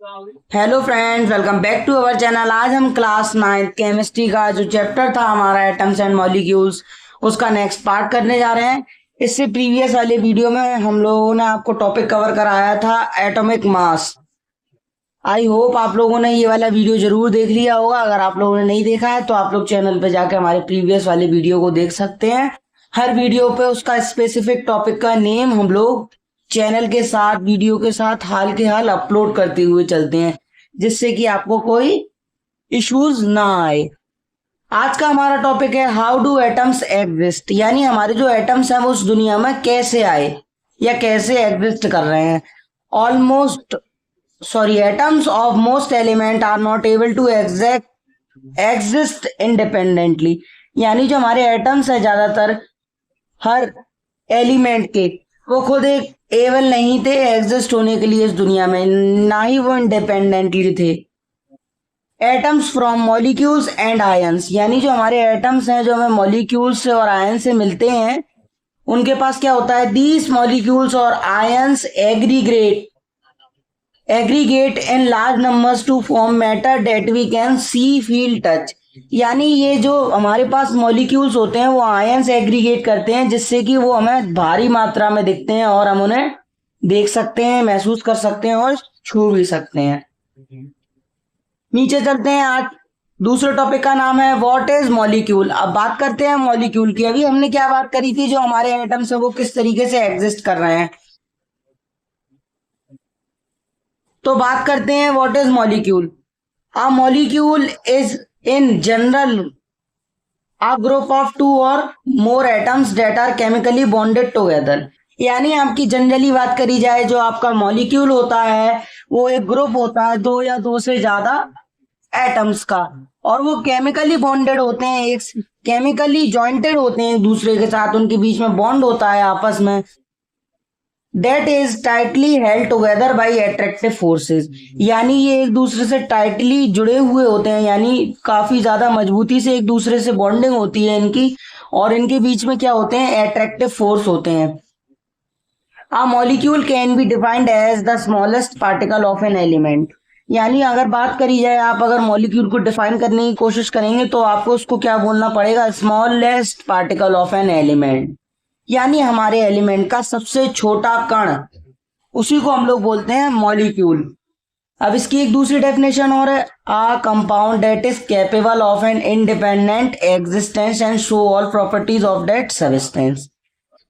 Hello friends, welcome back to our channel. आज हम class 9 chemistry का जो चैप्टर था हमारा एटम्स एंड मॉलिक्यूल्स उसका नेक्स्ट पार्ट करने जा रहे हैं। इससे प्रीवियस वाले वीडियो में हम लोगों ने आपको टॉपिक कवर कराया था एटॉमिक मास। आई होप आप लोगों ने ये वाला वीडियो जरूर देख लिया होगा। अगर आप लोगों ने नहीं देखा है तो आप लोग चैनल पे जाके हमारे प्रीवियस वाले वीडियो को देख सकते हैं। हर वीडियो पे उसका स्पेसिफिक टॉपिक का नेम हम लोग चैनल के साथ वीडियो के साथ हाल के हाल अपलोड करते हुए चलते हैं, जिससे कि आपको कोई इश्यूज ना आए। आज का हमारा टॉपिक है हाउ डू एटम्स एग्जिस्ट, यानी हमारे जो एटम्स हैं वो उस दुनिया में कैसे आए या कैसे एग्जिस्ट कर रहे हैं। Almost atoms of most element are not able to exist independently, यानी जो हमारे एटम्स है ज्यादातर हर एलिमेंट के वो खुद एक एबल नहीं थे एग्जिस्ट होने के लिए इस दुनिया में, ना ही वो इंडिपेंडेंटली थे। Atoms from molecules and ions, यानी जो हमारे एटम्स हैं जो हमें मॉलिक्यूल्स से और आयन से मिलते हैं, उनके पास क्या होता है, दीज मॉलिक्यूल्स और ions aggregate in large numbers to form matter that we can see feel touch. यानी ये जो हमारे पास मॉलिक्यूल्स होते हैं वो आयंस एग्रीगेट करते हैं, जिससे कि वो हमें भारी मात्रा में दिखते हैं और हम उन्हें देख सकते हैं, महसूस कर सकते हैं और छू भी सकते हैं। नीचे चलते हैं। आज दूसरे टॉपिक का नाम है व्हाट इज मॉलिक्यूल। अब बात करते हैं मॉलिक्यूल की। अभी हमने क्या बात करी थी, जो हमारे एटम्स है वो किस तरीके से एग्जिस्ट कर रहे हैं। तो बात करते हैं what is molecule. A molecule is in general a group of two or more atoms that are chemically bonded together. यानी आपकी जनरली बात करी जाए, जो आपका मॉलिक्यूल होता है वो एक ग्रुप होता है दो या दो से ज्यादा एटम्स का, और वो केमिकली बॉन्डेड होते हैं, एक केमिकली जॉइंटेड होते हैं एक दूसरे के साथ, उनके बीच में बॉन्ड होता है आपस में। That is tightly held together by attractive forces, यानी ये एक दूसरे से टाइटली जुड़े हुए होते हैं, यानी काफी ज्यादा मजबूती से एक दूसरे से बॉन्डिंग होती है इनकी, और इनके बीच में क्या होते हैं, अट्रैक्टिव फोर्स होते हैं। A molecule can be defined as the smallest particle of an element, यानी अगर बात करी जाए, आप अगर मॉलिक्यूल को डिफाइन करने की कोशिश करेंगे तो आपको उसको क्या बोलना पड़ेगा, smallest particle of an element, यानी हमारे एलिमेंट का सबसे छोटा कण, उसी को हम लोग बोलते हैं मॉलिक्यूल। अब इसकी एक दूसरी डेफिनेशन और है, a compound that is capable of an independent existence and show all properties of that substance.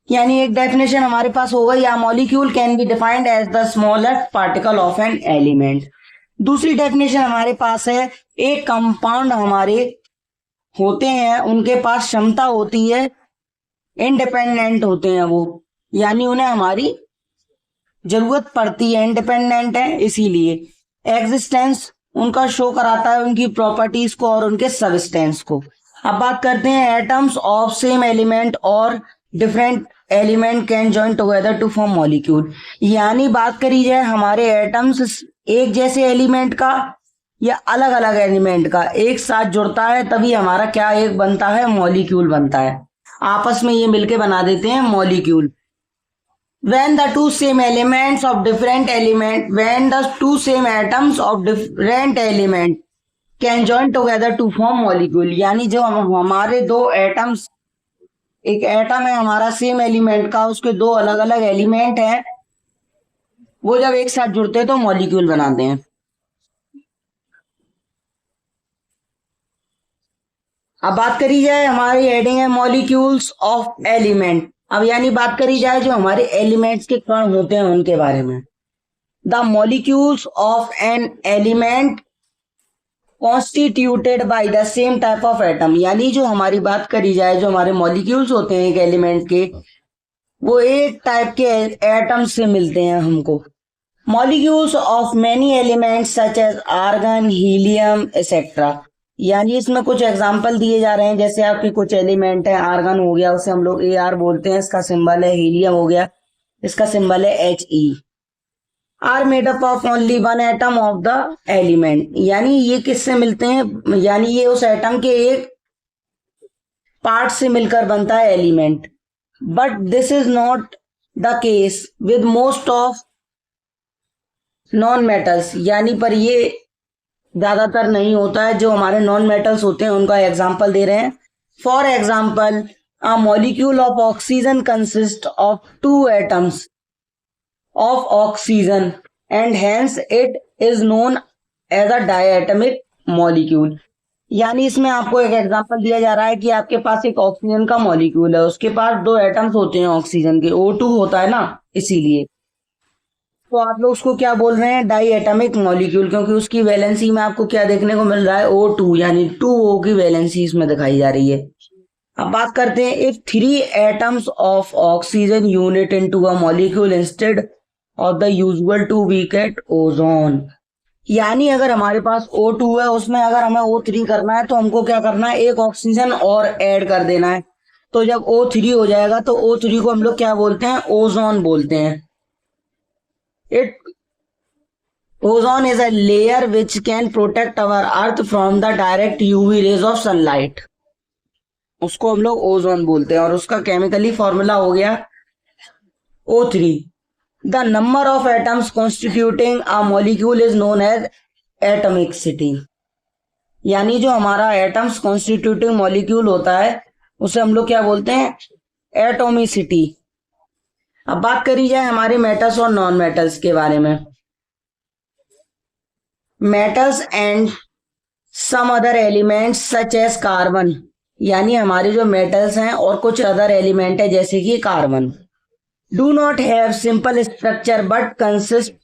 यानी एक डेफिनेशन हमारे पास होगा, a molecule can be defined as the smallest particle of an element. दूसरी डेफिनेशन हमारे पास है, एक कंपाउंड हमारे होते हैं उनके पास क्षमता होती है, इंडिपेंडेंट होते हैं वो, यानी उन्हें हमारी जरूरत पड़ती है, इंडिपेंडेंट है, इसीलिए एग्जिस्टेंस उनका शो कराता है उनकी प्रॉपर्टीज को और उनके सबस्टेंस को। अब बात करते हैं एटम्स ऑफ सेम एलिमेंट और different element can join together to form molecule, यानी बात करी जाए हमारे एटम्स एक जैसे एलिमेंट का या अलग अलग एलिमेंट का एक साथ जुड़ता है तभी हमारा क्या एक बनता है, मॉलिक्यूल बनता है। आपस में ये मिलके बना देते हैं molecule. when the two same atoms of different element can join together to form molecule, यानी जो हमारे दो एटम्स, एक एटम है हमारा सेम एलिमेंट का, उसके दो अलग अलग एलिमेंट हैं, वो जब एक साथ जुड़ते हैं तो मॉलिक्यूल बनाते हैं। अब बात करी जाए, हमारी हेडिंग है मॉलिक्यूल्स ऑफ एलिमेंट। अब यानी बात करी जाए जो हमारे एलिमेंट्स के कण होते हैं उनके बारे में। The molecules of an element constituted by the same type of atom, यानी जो हमारी बात करी जाए जो हमारे मॉलिक्यूल्स होते हैं एक एलिमेंट के, वो एक टाइप के एटम से मिलते हैं हमको। Molecules of many elements such as argon, helium etcetera, यानी इसमें कुछ एग्जांपल दिए जा रहे हैं, जैसे आपके कुछ एलिमेंट है, आर्गन हो गया उसे हम लोग AR बोलते हैं, इसका सिंबल है, हीलियम हो गया इसका सिंबल है HE, are made up of only one atom of the element, यानी ये किससे मिलते हैं, यानी ये उस एटम के एक पार्ट से मिलकर बनता है element. But this is not the case with most of non metals यानी पर ये ज्यादातर नहीं होता है, जो हमारे नॉन मेटल्स होते हैं उनका एग्जाम्पल दे रहे हैं। For example, a molecule of oxygen consist of 2 atoms of oxygen and hence it is known as a diatomic molecule। यानी इसमें आपको एक एग्जांपल दिया जा रहा है कि आपके पास एक ऑक्सीजन का मॉलिक्यूल है, उसके पास 2 एटम्स होते हैं ऑक्सीजन के, O2 होता है ना, इसीलिए तो आप लोग उसको क्या बोल रहे हैं, डाई एटमिक मॉलिक्यूल, क्योंकि उसकी वैलेंसी में आपको क्या देखने को मिल रहा है, O2 यानी 2O की वैलेंसी इसमें दिखाई जा रही है। अब बात करते हैं, if 3 atoms of oxygen unite into a molecule instead of the usual 2 we get ozone. यानी अगर हमारे पास O2 है, उसमें अगर हमें O3 करना है तो हमको क्या करना है, एक ऑक्सीजन और ऐड कर देना है। तो जब O3 हो जाएगा तो O3 को हम लोग क्या बोलते हैं, ओजोन बोलते हैं। It ozone is a layer which can protect our earth from the direct UV rays of sunlight, उसको हम लोग ओजोन बोलते हैं। और उसका केमिकली फॉर्मूला हो गया O3। The number of atoms constituting a molecule is known as atomicity. यानी जो हमारा एटम्स कॉन्स्टिट्यूटिंग मॉलिक्यूल होता है उसे हम लोग क्या बोलते हैं, एटॉमिसिटी। अब बात करी जाए हमारे मेटल्स और नॉन मेटल्स के बारे में। Metals and some other elements such as carbon, यानी हमारे जो मेटल्स हैं और कुछ अदर एलिमेंट है जैसे कि carbon, do not have simple structure but consist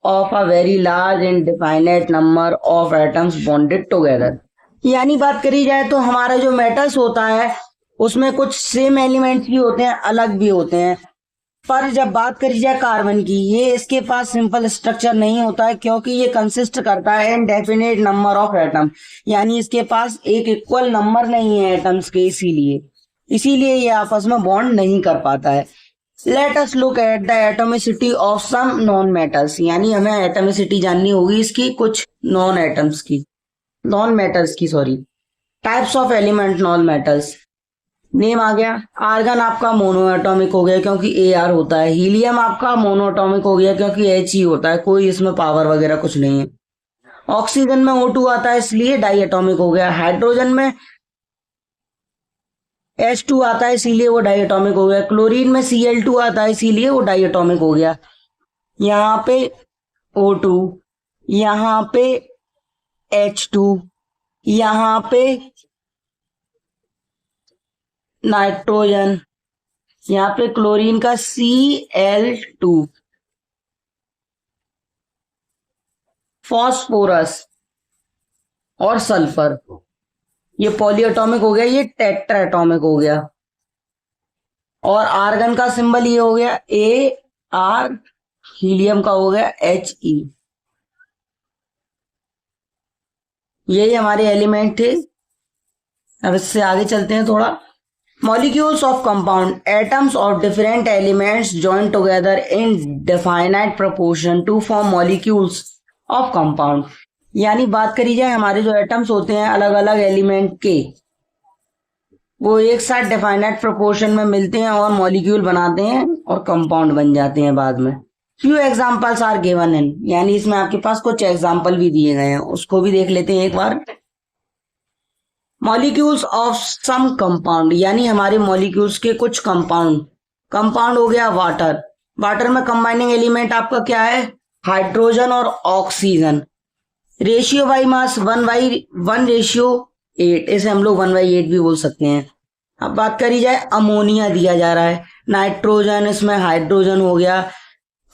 of a very large and definite number of atoms bonded together. यानी बात करी जाए तो हमारा जो मेटल्स होता है उसमें कुछ सेम एलिमेंट्स भी होते हैं, अलग भी होते हैं। पर जब बात करी जाए कार्बन की, ये इसके पास सिंपल स्ट्रक्चर नहीं होता है क्योंकि ये कंसिस्ट करता है इनडेफिनेट नंबर ऑफ एटम, यानी इसके पास एक इक्वल नंबर नहीं है एटम्स के, इसीलिए ये आपस में बॉन्ड नहीं कर पाता है। Let us look at the atomicity of some non metals, यानी हमें एटॉमिसिटी जाननी होगी इसकी कुछ नॉन मेटल्स की sorry. Types of element non metals, name आ गया। आर्गन आपका मोनो एटॉमिक हो गया क्योंकि Ar होता है। हीलियम आपका मोनो एटॉमिक हो गया क्योंकि He होता है, कोई इसमें पावर वगैरह कुछ नहीं है। ऑक्सीजन में O2 आता है इसलिए डाई एटॉमिक हो गया। हाइड्रोजन में H2 आता है इसीलिए वो डाई एटॉमिक हो गया। क्लोरीन में Cl2 आता है इसीलिए वो डाई एटॉमिक हो गया। यहाँ पे O2, यहाँ पे H2, यहाँ पे नाइट्रोजन, यहाँ पे क्लोरीन का Cl2, फॉस्फोरस और सल्फर, ये पॉलीएटॉमिक हो गया, ये टेट्राएटॉमिक हो गया। और आर्गन का सिंबल ये हो गया Ar, हीलियम का हो गया He। यही हमारे एलिमेंट थे। अब इससे आगे चलते हैं थोड़ा। Molecules of compound, atoms of different elements join together in definite proportion to form molecules of compound। यानी बात करी जाए हमारे जो एटम्स होते हैं अलग अलग एलिमेंट के, वो एक साथ डेफाइनाइट प्रोपोर्शन में मिलते हैं और मॉलिक्यूल बनाते हैं और कंपाउंड बन जाते हैं बाद में। Few examples are given in, यानी इसमें आपके पास कुछ एग्जाम्पल भी दिए गए हैं, उसको भी देख लेते हैं एक बार। मॉलिक्यूल्स ऑफ सम कंपाउंड, यानी हमारे मॉलिक्यूल्स के कुछ कंपाउंड हो गया वाटर। वाटर में कंबाइनिंग एलिमेंट आपका क्या है, हाइड्रोजन और ऑक्सीजन। रेशियो बाई मास 1:8, इसे हम लोग 1/8 भी बोल सकते हैं। अब बात करी जाए अमोनिया दिया जा रहा है, नाइट्रोजन, इसमें हाइड्रोजन हो गया,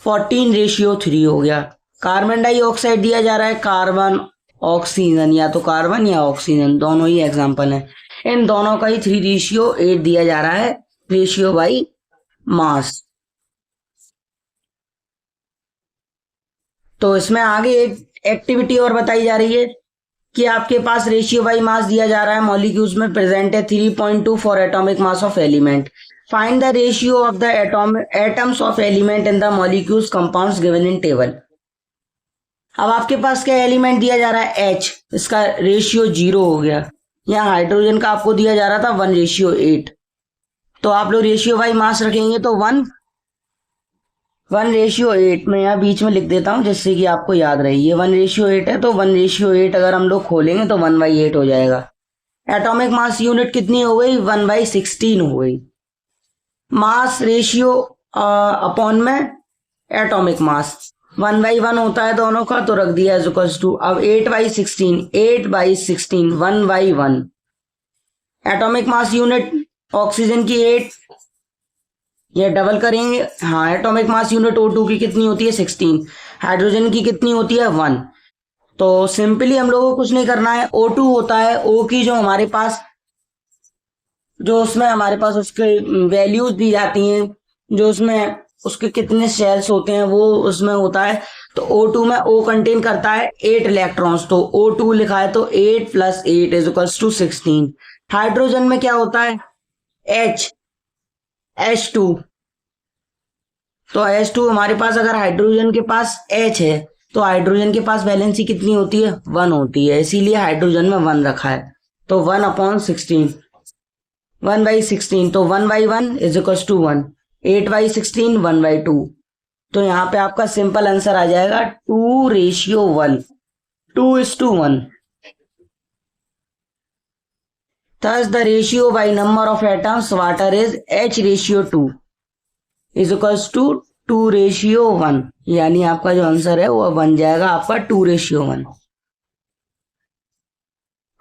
14:3 हो गया। कार्बन डाइऑक्साइड दिया जा रहा है, कार्बन ऑक्सीजन, या तो कार्बन या ऑक्सीजन, दोनों ही एग्जाम्पल हैं। इन दोनों का ही 3:8 दिया जा रहा है, रेशियो बाई मास। तो इसमें आगे एक एक्टिविटी और बताई जा रही है कि आपके पास रेशियो बाई मास दिया जा रहा है, मॉलिक्यूल्स में प्रेजेंट है 3.2 for atomic mass of element. Find the ratio of the atoms of element in the molecules compounds given in table. अब आपके पास क्या एलिमेंट दिया जा रहा है, H, इसका रेशियो 0 हो गया। यहाँ हाइड्रोजन का आपको दिया जा रहा था 1:8, तो आप लोग रेशियो बाई मास रखेंगे तो 1 1:8 मैं यहाँ बीच में लिख देता हूँ जिससे कि आपको याद रहे। ये 1:8 है, तो 1:8 अगर हम लोग खोलेंगे तो 1/8 हो जाएगा। एटॉमिक मास यूनिट कितनी हो गई? 1/16 हो गई। मास रेशियो अपॉन में एटॉमिक मास 1/1 होता है दोनों का, तो रख दिया इज इक्वल्स टू। अब 8/16 1/1 एटॉमिक मास यूनिट ऑक्सीजन की 8, ये डबल करेंगे। हाँ, एटॉमिक मास यूनिट O2 की कितनी होती है? 16। हाइड्रोजन की कितनी होती है? 1। तो सिंपली हम लोगों को कुछ नहीं करना है। O2 होता है O की जो हमारे पास, जो उसमें हमारे पास उसके वैल्यूज दी जाती हैं, जो उसमें उसके कितने शेल्स होते हैं वो उसमें होता है। तो O2 में O कंटेन करता है 8 इलेक्ट्रॉन्स, तो O2 लिखा है तो 8 + 8 इज इक्वल्स टू 16। हाइड्रोजन में क्या होता है? H2। तो H2 हमारे पास, अगर हाइड्रोजन के पास H है तो हाइड्रोजन के पास वैलेंसी कितनी होती है? 1 होती है, इसीलिए हाइड्रोजन में 1 रखा है। तो 1/16, 1/16, तो 1/1 इज इक्वल्स टू 1, 8/16 1/2। तो यहाँ पे आपका सिंपल आंसर आ जाएगा 2:1, 2:1। Thus the ratio by number of atoms water is H/2 is equals to 2:1। यानी आपका जो आंसर है वो बन जाएगा आपका 2:1।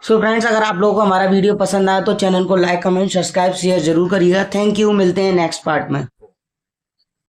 सो फ्रेंड्स, अगर आप लोगों को हमारा वीडियो पसंद आया तो चैनल को लाइक, कमेंट, सब्सक्राइब, शेयर जरूर करिएगा। थैंक यू, मिलते हैं नेक्स्ट पार्ट में।